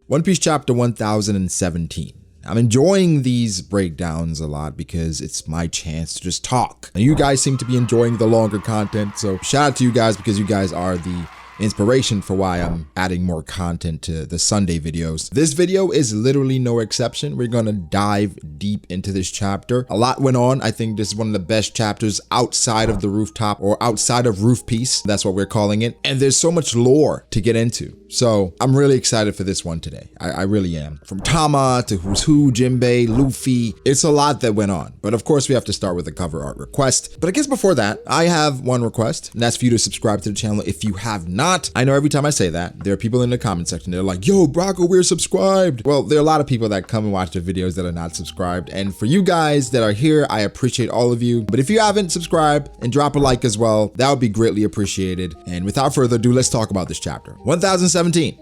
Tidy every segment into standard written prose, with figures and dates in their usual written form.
One Piece chapter 1017. I'm enjoying these breakdowns a lot because it's my chance to just talk. And you guys seem to be enjoying the longer content, so shout out to you guys because you guys are the inspiration for why I'm adding more content to the Sunday videos. This video is literally no exception. We're gonna dive deep into this chapter. A lot went on. I think this is one of the best chapters outside of the rooftop, or outside of Roof Piece. That's what we're calling it. And there's so much lore to get into. So I'm really excited for this one today. I really am. From Tama to Who's Who, Jinbei, Luffy. It's a lot that went on. But of course we have to start with a cover art request. But I guess before that, I have one request, and that's for you to subscribe to the channel if you have not. I know every time I say that, there are people in the comment section, they're like, yo, Brocco, we're subscribed. Well, there are a lot of people that come and watch the videos that are not subscribed. And for you guys that are here, I appreciate all of you. But if you haven't subscribed, and drop a like as well, that would be greatly appreciated. And without further ado, let's talk about this chapter. 1017.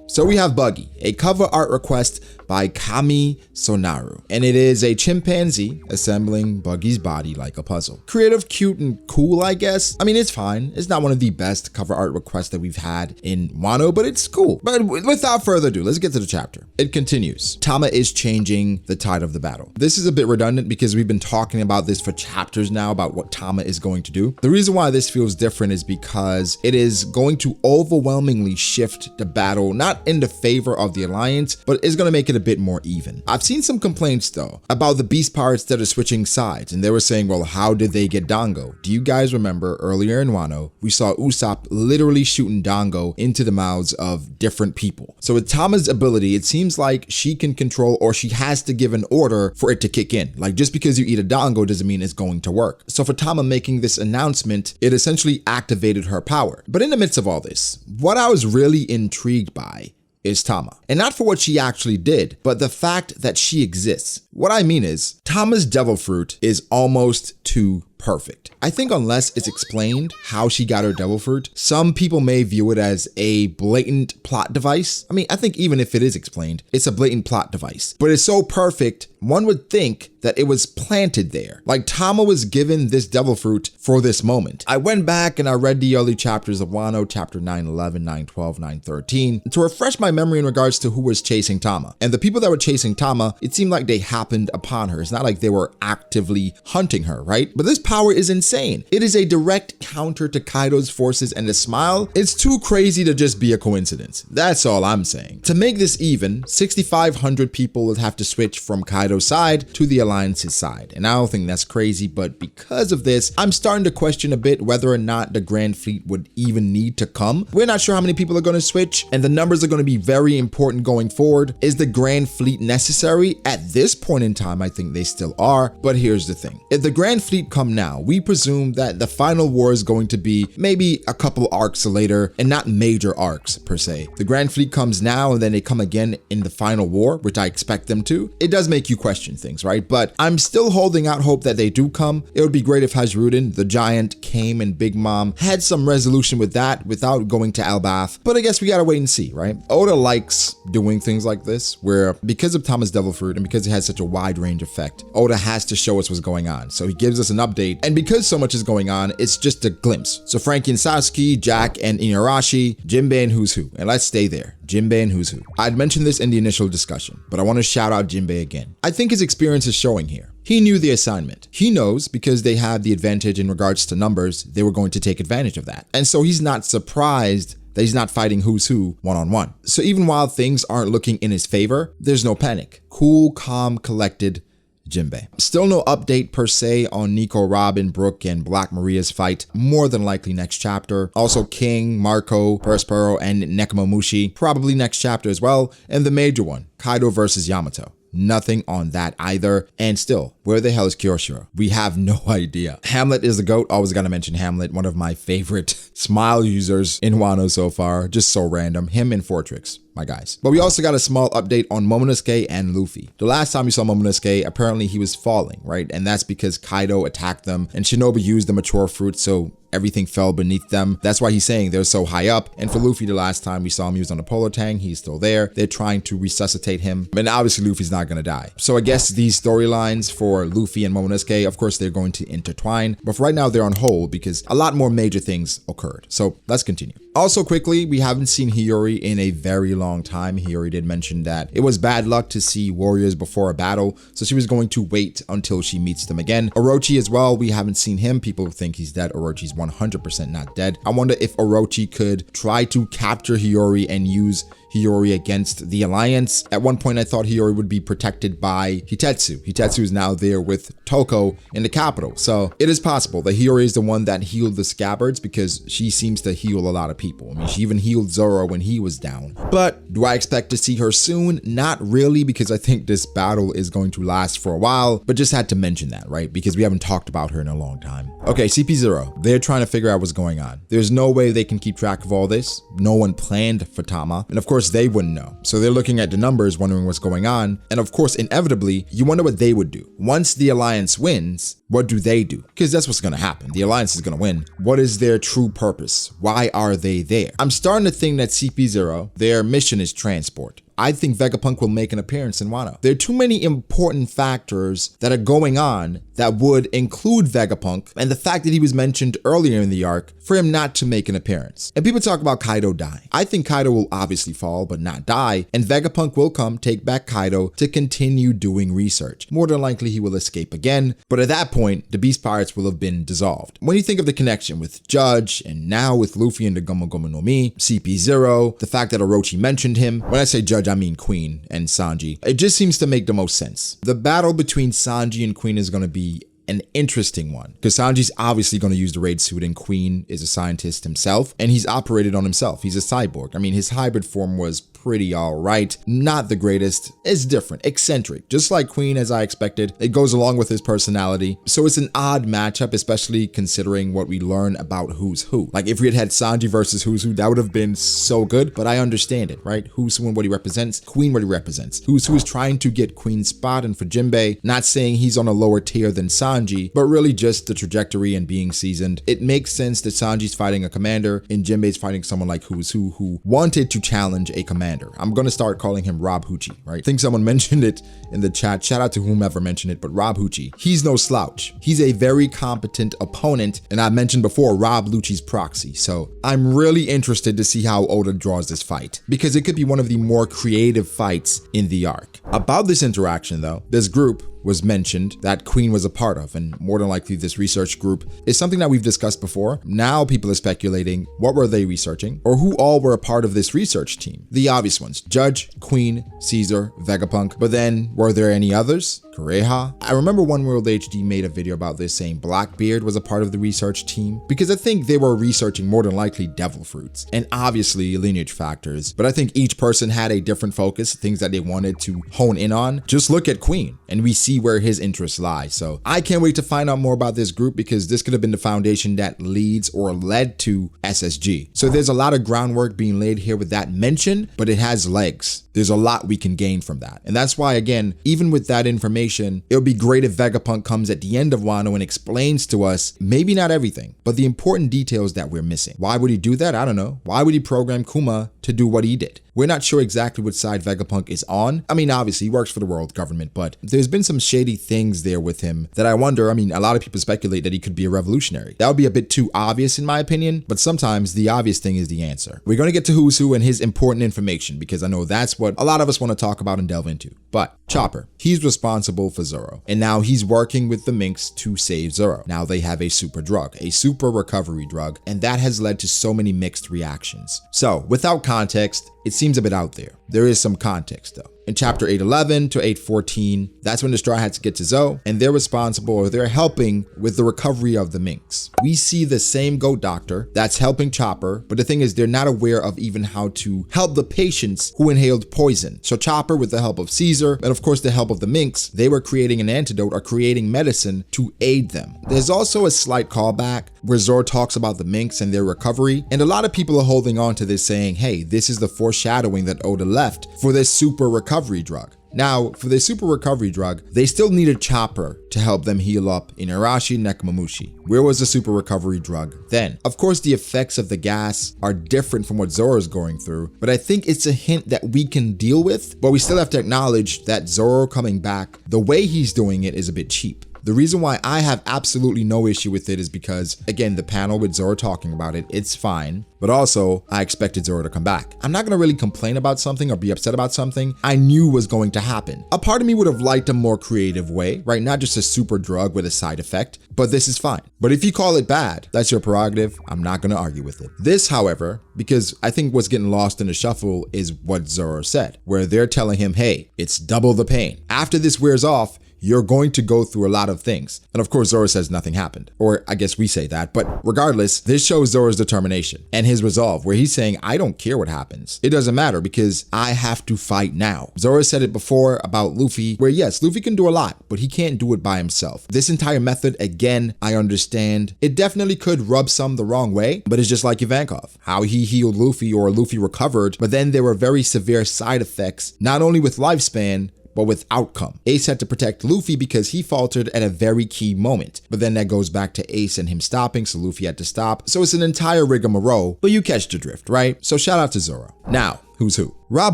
So we have Buggy, a cover art request by Kami Sonaru. And it is a chimpanzee assembling Buggy's body like a puzzle. Creative, cute, and cool, I guess. I mean, it's fine. It's not one of the best cover art requests that we've had in Wano, but it's cool. But without further ado, let's get to the chapter. It continues. Tama is changing the tide of the battle. This is a bit redundant because we've been talking about this for chapters now about what Tama is going to do. The reason why this feels different is because it is going to overwhelmingly shift the battle, not in the favor of the Alliance, but is going to make it a bit more even. I've seen some complaints though about the Beast Pirates that are switching sides, and they were saying, well, how did they get Dango? Do you guys remember earlier in Wano, we saw Usopp literally shooting Dango into the mouths of different people. So with Tama's ability, it seems like she can control, or she has to give an order for it to kick in. Like, just because you eat a Dango doesn't mean it's going to work. So for Tama making this announcement, it essentially activated her power. But in the midst of all this, what I was really intrigued by is Tama. And not for what she actually did, but the fact that she exists. What I mean is, Tama's devil fruit is almost too perfect. I think unless it's explained how she got her devil fruit, some people may view it as a blatant plot device. I mean, I think even if it is explained, it's a blatant plot device. But it's so perfect, one would think that it was planted there. Like Tama was given this devil fruit for this moment. I went back and I read the early chapters of Wano, chapter 9:11, 9:12, 9:13, to refresh my memory in regards to who was chasing Tama. And the people that were chasing Tama, it seemed like they happened upon her. It's not like they were actively hunting her, right? But this power is insane. It is a direct counter to Kaido's forces, and the smile, it's too crazy to just be a coincidence. That's all I'm saying. To make this even, 6,500 people would have to switch from Kaido's side to the Alliance's side. And I don't think that's crazy, but because of this, I'm starting to question a bit whether or not the Grand Fleet would even need to come. We're not sure how many people are going to switch, and the numbers are going to be very important going forward. Is the Grand Fleet necessary? At this point in time, I think they still are, but here's the thing. If the Grand Fleet come now, we presume that the final war is going to be maybe a couple arcs later, and not major arcs per se. The Grand Fleet comes now and then they come again in the final war, which I expect them to. It does make you question things, right? But I'm still holding out hope that they do come. It would be great if Hajrudin, the giant, came and Big Mom had some resolution with that without going to Albath. But I guess we gotta wait and see, right? Oda likes doing things like this, where because of Tama's devil fruit and because it has such a wide range effect, Oda has to show us what's going on. So he gives us an update, and because so much is going on, it's just a glimpse. So Frankie and Sasuke, Jack and Inarashi, Jinbei and Who's Who. And let's stay there. Jinbei and Who's Who. I'd mentioned this in the initial discussion, but I want to shout out Jinbei again. I think his experience is showing here. He knew the assignment. He knows because they have the advantage in regards to numbers, they were going to take advantage of that. And so he's not surprised that he's not fighting Who's Who one-on-one. So even while things aren't looking in his favor, there's no panic. Cool, calm, collected Jinbei. Still no update per se on Nico, Robin, Brooke, and Black Maria's fight. More than likely next chapter. Also King, Marco, Perspero, and Nekomamushi. Probably next chapter as well. And the major one, Kaido versus Yamato. Nothing on that either. And still, where the hell is Kyoshiro? We have no idea. Hamlet is the GOAT. Always gotta mention Hamlet. One of my favorite smile users in Wano so far. Just so random. Him and Fortrix, my guys. But we also got a small update on Momonosuke and Luffy. The last time we saw Momonosuke, apparently he was falling, right? And that's because Kaido attacked them and Shinobi used the mature fruit, so everything fell beneath them. That's why he's saying they're so high up. And for Luffy, the last time we saw him, he was on a polo tang. He's still there. They're trying to resuscitate him. And obviously Luffy's not gonna die. So I guess these storylines for Luffy and Momonosuke, of course, they're going to intertwine. But for right now, they're on hold because a lot more major things occurred. So let's continue. Also quickly, we haven't seen Hiyori in a very long time. Hiyori did mention that it was bad luck to see warriors before a battle, so she was going to wait until she meets them again. Orochi as well, we haven't seen him. People think he's dead. Orochi's 100% not dead. I wonder if Orochi could try to capture Hiyori and use Hiyori against the Alliance. At one point, I thought Hiyori would be protected by Hitetsu. Hitetsu is now there with Toko in the capital. So it is possible that Hiyori is the one that healed the scabbards because she seems to heal a lot of people. I mean, she even healed Zoro when he was down. But do I expect to see her soon? Not really, because I think this battle is going to last for a while, but just had to mention that, right? Because we haven't talked about her in a long time. Okay, CP0, they're trying to figure out what's going on. There's no way they can keep track of all this. No one planned for Tama. And of course, they wouldn't know. So they're looking at the numbers, wondering what's going on. And of course, inevitably, you wonder what they would do. Once the Alliance wins, what do they do? Because that's what's going to happen. The Alliance is going to win. What is their true purpose? Why are they there? I'm starting to think that CP0, their mission is transport. I think Vegapunk will make an appearance in Wano. There are too many important factors that are going on that would include Vegapunk, and the fact that he was mentioned earlier in the arc for him not to make an appearance. And people talk about Kaido dying. I think Kaido will obviously fall, but not die, and Vegapunk will come, take back Kaido to continue doing research. More than likely, he will escape again, but at that point, the Beast Pirates will have been dissolved. When you think of the connection with Judge, and now with Luffy and the Gomu Gomu no Mi, CP0, the fact that Orochi mentioned him, when I say Judge, I mean Queen and Sanji. It just seems to make the most sense. The battle between Sanji and Queen is going to be an interesting one because Sanji's obviously going to use the raid suit and Queen is a scientist himself and he's operated on himself. He's a cyborg. I mean, his hybrid form was pretty all right. Not the greatest. It's different, eccentric, just like Queen as I expected. It goes along with his personality. So it's an odd matchup, especially considering what we learn about Who's Who. Like if we had Sanji versus Who's Who, that would have been so good, but I understand it, right? Who's Who and what he represents, Queen what he represents. Who's Who is trying to get Queen's spot and for Jinbei, not saying he's on a lower tier than Sanji, but really just the trajectory and being seasoned. It makes sense that Sanji's fighting a commander and Jinbei's fighting someone like Who's who wanted to challenge a commander. I'm going to start calling him Rob Hoochie, right? I think someone mentioned it in the chat. Shout out to whomever mentioned it, but Rob Hoochie, he's no slouch. He's a very competent opponent. And I mentioned before, Rob Lucci's proxy. So I'm really interested to see how Oda draws this fight because it could be one of the more creative fights in the arc. About this interaction though, this group was mentioned that Queen was a part of, and more than likely this research group is something that we've discussed before. Now people are speculating, what were they researching or who all were a part of this research team? The obvious ones, Judge, Queen, Caesar, Vegapunk, but then were there any others? Kureha? I remember One World HD made a video about this saying Blackbeard was a part of the research team because I think they were researching more than likely devil fruits and obviously lineage factors, but I think each person had a different focus, things that they wanted to hone in on. Just look at Queen and we see where his interests lie. So I can't wait to find out more about this group because this could have been the foundation that leads or led to SSG. So there's a lot of groundwork being laid here with that mention, but it has legs. There's a lot we can gain from that. And that's why, again, even with that information, it would be great if Vegapunk comes at the end of Wano and explains to us, maybe not everything, but the important details that we're missing. Why would he do that? I don't know. Why would he program Kuma to do what he did? We're not sure exactly which side Vegapunk is on. I mean, obviously he works for the world government, but there's been some shady things there with him that I wonder, I mean, a lot of people speculate that he could be a revolutionary. That would be a bit too obvious in my opinion, but sometimes the obvious thing is the answer. We're going to get to Who's Who and his important information because I know that's what a lot of us want to talk about and delve into. But Chopper, he's responsible for Zoro, and now he's working with the Minks to save Zoro. Now they have a super drug, a super recovery drug, and that has led to so many mixed reactions. So without context, it seems a bit out there. There is some context though. In chapter 811 to 814, that's when the Straw Hats get to Zoe, and they're responsible or they're helping with the recovery of the Minks. We see the same goat doctor that's helping Chopper, but the thing is they're not aware of even how to help the patients who inhaled poison. So Chopper, with the help of Caesar, and of course the help of the Minks, they were creating an antidote or creating medicine to aid them. There's also a slight callback where Zoro talks about the Minks and their recovery, and a lot of people are holding on to this saying, hey, this is the foreshadowing that Oda left for this super recovery drug. Now, for the super recovery drug, they still needed Chopper to help them heal up in Arashi Nekomamushi. Where was the super recovery drug then? Of course, the effects of the gas are different from what Zoro's going through, but I think it's a hint that we can deal with, but we still have to acknowledge that Zoro coming back, the way he's doing it is a bit cheap. The reason why I have absolutely no issue with it is because, again, the panel with Zoro talking about it, it's fine. But also, I expected Zoro to come back. I'm not gonna really complain about something or be upset about something I knew was going to happen. A part of me would have liked a more creative way, right? Not just a super drug with a side effect, but this is fine. But if you call it bad, that's your prerogative. I'm not gonna argue with it. This, however, because I think what's getting lost in the shuffle is what Zoro said, where they're telling him, hey, it's double the pain. After this wears off, you're going to go through a lot of things. And of course, Zoro says nothing happened. Or I guess we say that, but regardless, this shows Zoro's determination and his resolve, where he's saying, I don't care what happens. It doesn't matter because I have to fight now. Zoro said it before about Luffy, where yes, Luffy can do a lot, but he can't do it by himself. This entire method, again, I understand. It definitely could rub some the wrong way, but it's just like Ivankov, how he healed Luffy or Luffy recovered, but then there were very severe side effects, not only with lifespan, but with outcome. Ace had to protect Luffy because he faltered at a very key moment. But then that goes back to Ace and him stopping, so Luffy had to stop. So it's an entire rigmarole, but you catch the drift, right? So shout out to Zoro. Now, who's who? Rob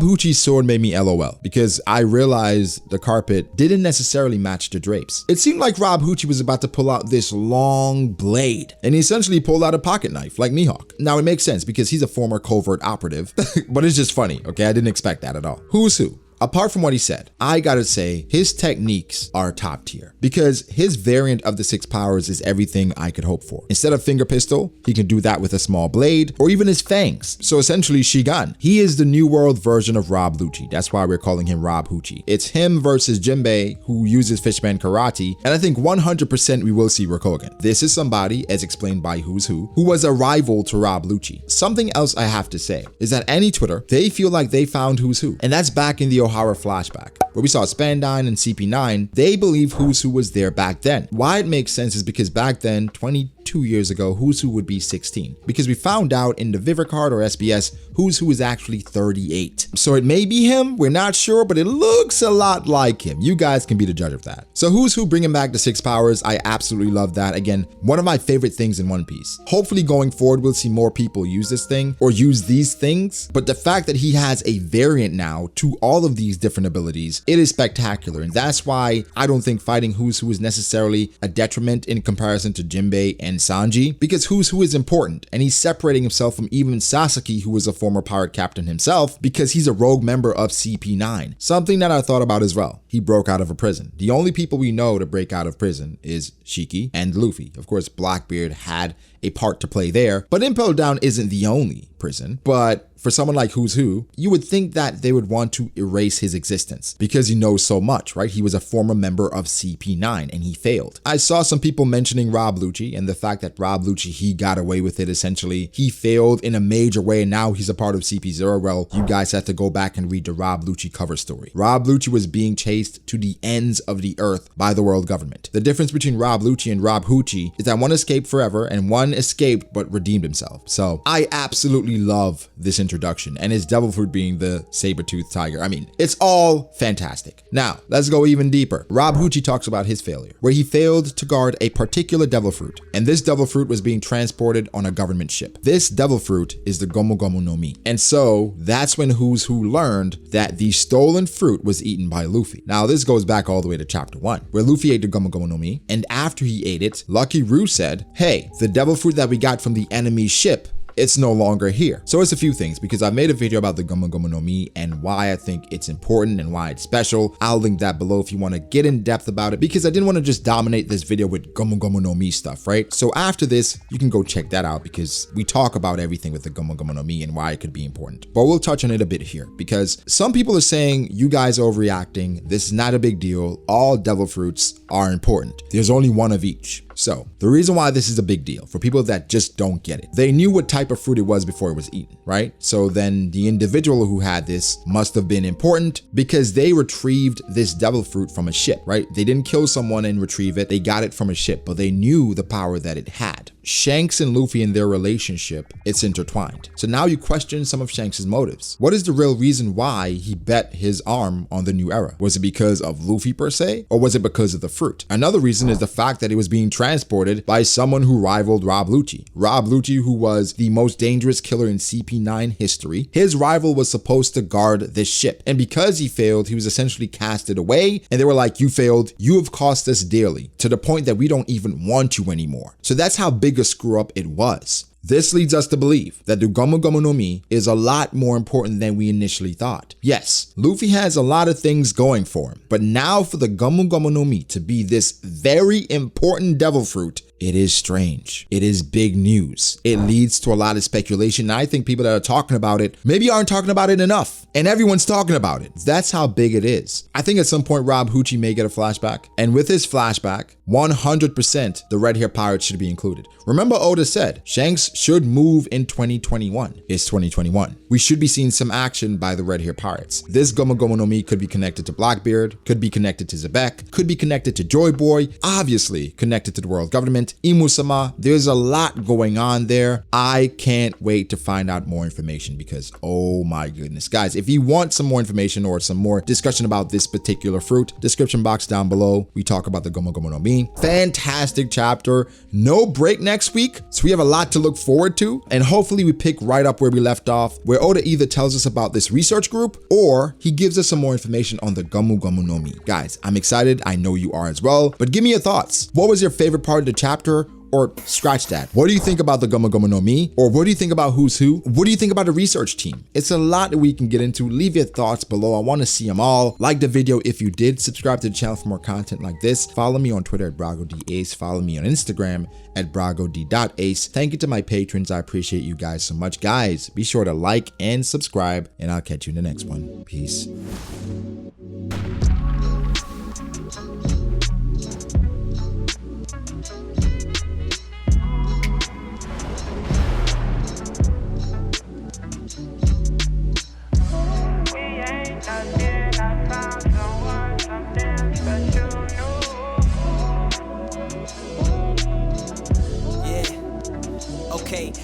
Huchi's sword made me LOL because I realized the carpet didn't necessarily match the drapes. It seemed like Rob Huchi was about to pull out this long blade, and he essentially pulled out a pocket knife like Mihawk. Now it makes sense because he's a former covert operative, but it's just funny, okay? I didn't expect that at all. Who's who? Apart from what he said, I gotta say his techniques are top tier because his variant of the 6 powers is everything I could hope for. Instead of finger pistol, he can do that with a small blade or even his fangs. So essentially Shigan. He is the new world version of Rob Lucci. That's why we're calling him Rob Huchi. It's him versus Jinbei, who uses Fishman Karate, and I think 100% we will see Rokogan. This is somebody, as explained by Who's Who was a rival to Rob Lucci. Something else I have to say is that any Twitter, they feel like they found Who's Who, and that's back in the O'Hara flashback, where we saw Spandine and CP9. They believe Who's Who was there back then. Why it makes sense is because back then, 22 years ago, Who's Who would be 16. Because we found out in the Viver card or SBS, Who's Who is actually 38. So it may be him, we're not sure, but it looks a lot like him. You guys can be the judge of that. So Who's Who bringing back the 6 powers, I absolutely love that. Again, one of my favorite things in One Piece. Hopefully going forward, we'll see more people use this thing or use these things. But the fact that he has a variant now to all of these different abilities, it is spectacular. And that's why I don't think fighting Who's Who is necessarily a detriment in comparison to Jinbei and Sanji, because Who's Who is important and he's separating himself from even Sasaki, who was a former pirate captain himself, because he's a rogue member of CP9. Something that I thought about as well. He broke out of a prison. The only people we know to break out of prison is Shiki and Luffy. Of course, Blackbeard had a part to play there, but Impel Down isn't the only prison. But for someone like Who's Who, you would think that they would want to erase his existence because he knows so much, right? He was a former member of CP9 and he failed. I saw some people mentioning Rob Lucci and the fact that Rob Lucci, he got away with it essentially. He failed in a major way and now he's a part of CP0. Well, you guys have to go back and read the Rob Lucci cover story. Rob Lucci was being chased to the ends of the earth by the world government. The difference between Rob Lucci and Rob Huchi is that one escaped forever and one escaped but redeemed himself. So I absolutely love this introduction and his devil fruit being the saber-toothed tiger. I mean, it's all fantastic. Now, let's go even deeper. Rob Huchi talks about his failure, where he failed to guard a particular devil fruit, and this devil fruit was being transported on a government ship. This devil fruit is the Gomu Gomu no Mi. And so that's when Who's Who learned that the stolen fruit was eaten by Luffy. Now, this goes back all the way to chapter 1, where Luffy ate the Gomu Gomu no Mi, and after he ate it, Lucky Roo said, hey, the devil fruit that we got from the enemy ship, it's no longer here. So it's a few things, because I made a video about the Gomu Gomu no Mi and why I think it's important and why it's special. I'll link that below if you want to get in depth about it, because I didn't want to just dominate this video with Gomu Gomu no Mi stuff, right? So after this, you can go check that out because we talk about everything with the Gomu Gomu no Mi and why it could be important. But we'll touch on it a bit here, because some people are saying you guys are overreacting. This is not a big deal. All devil fruits are important. There's only one of each. So the reason why this is a big deal for people that just don't get it, they knew what type of fruit it was before it was eaten, right? So then the individual who had this must have been important because they retrieved this devil fruit from a ship, right? They didn't kill someone and retrieve it. They got it from a ship, but they knew the power that it had. Shanks and Luffy and their relationship, it's intertwined. So now you question some of Shanks' motives. What is the real reason why he bet his arm on the new era? Was it because of Luffy per se, or was it because of the fruit? Another reason is the fact that it was being transported by someone who rivaled Rob Lucci. Rob Lucci, who was the most dangerous killer in CP9 history, his rival was supposed to guard this ship. And because he failed, he was essentially casted away, and they were like, you failed, you have cost us dearly, to the point that we don't even want you anymore. So that's how big a screw up it was. This leads us to believe that the Gomu Gomu no Mi is a lot more important than we initially thought. Yes, Luffy has a lot of things going for him, but now for the Gomu Gomu no Mi to be this very important devil fruit, it is strange. It is big news. It leads to a lot of speculation. And I think people that are talking about it maybe aren't talking about it enough. And everyone's talking about it. That's how big it is. I think at some point Rob Lucci may get a flashback. And with his flashback, 100% the red hair pirate should be included. Remember Oda said Shanks should move in 2021. It's 2021. We should be seeing some action by the red hair pirates. This Gomu Gomu no Mi could be connected to Blackbeard, could be connected to Zebek, could be connected to Joy Boy, obviously connected to the world government, Imu-sama. There's a lot going on there. I can't wait to find out more information because, oh my goodness. Guys, if you want some more information or some more discussion about this particular fruit, description box down below. We talk about the Gomu Gomu no Mi. Fantastic chapter. No break next week. So we have a lot to look forward to. And hopefully we pick right up where we left off, where Oda either tells us about this research group or he gives us some more information on the Gomu Gomu no Mi. Guys, I'm excited. I know you are as well. But give me your thoughts. What was your favorite part of the chapter? Or scratch that. What do you think about the Gomu Gomu no Mi? Or what do you think about Who's Who? What do you think about the research team? It's a lot that we can get into. Leave your thoughts below. I want to see them all. Like the video if you did. Subscribe to the channel for more content like this. Follow me on Twitter at BragoDAce. Follow me on Instagram at BragoD.Ace. Thank you to my patrons. I appreciate you guys so much. Guys, be sure to like and subscribe, and I'll catch you in the next one. Peace.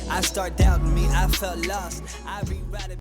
I start doubting me, I felt lost. I rewrite it.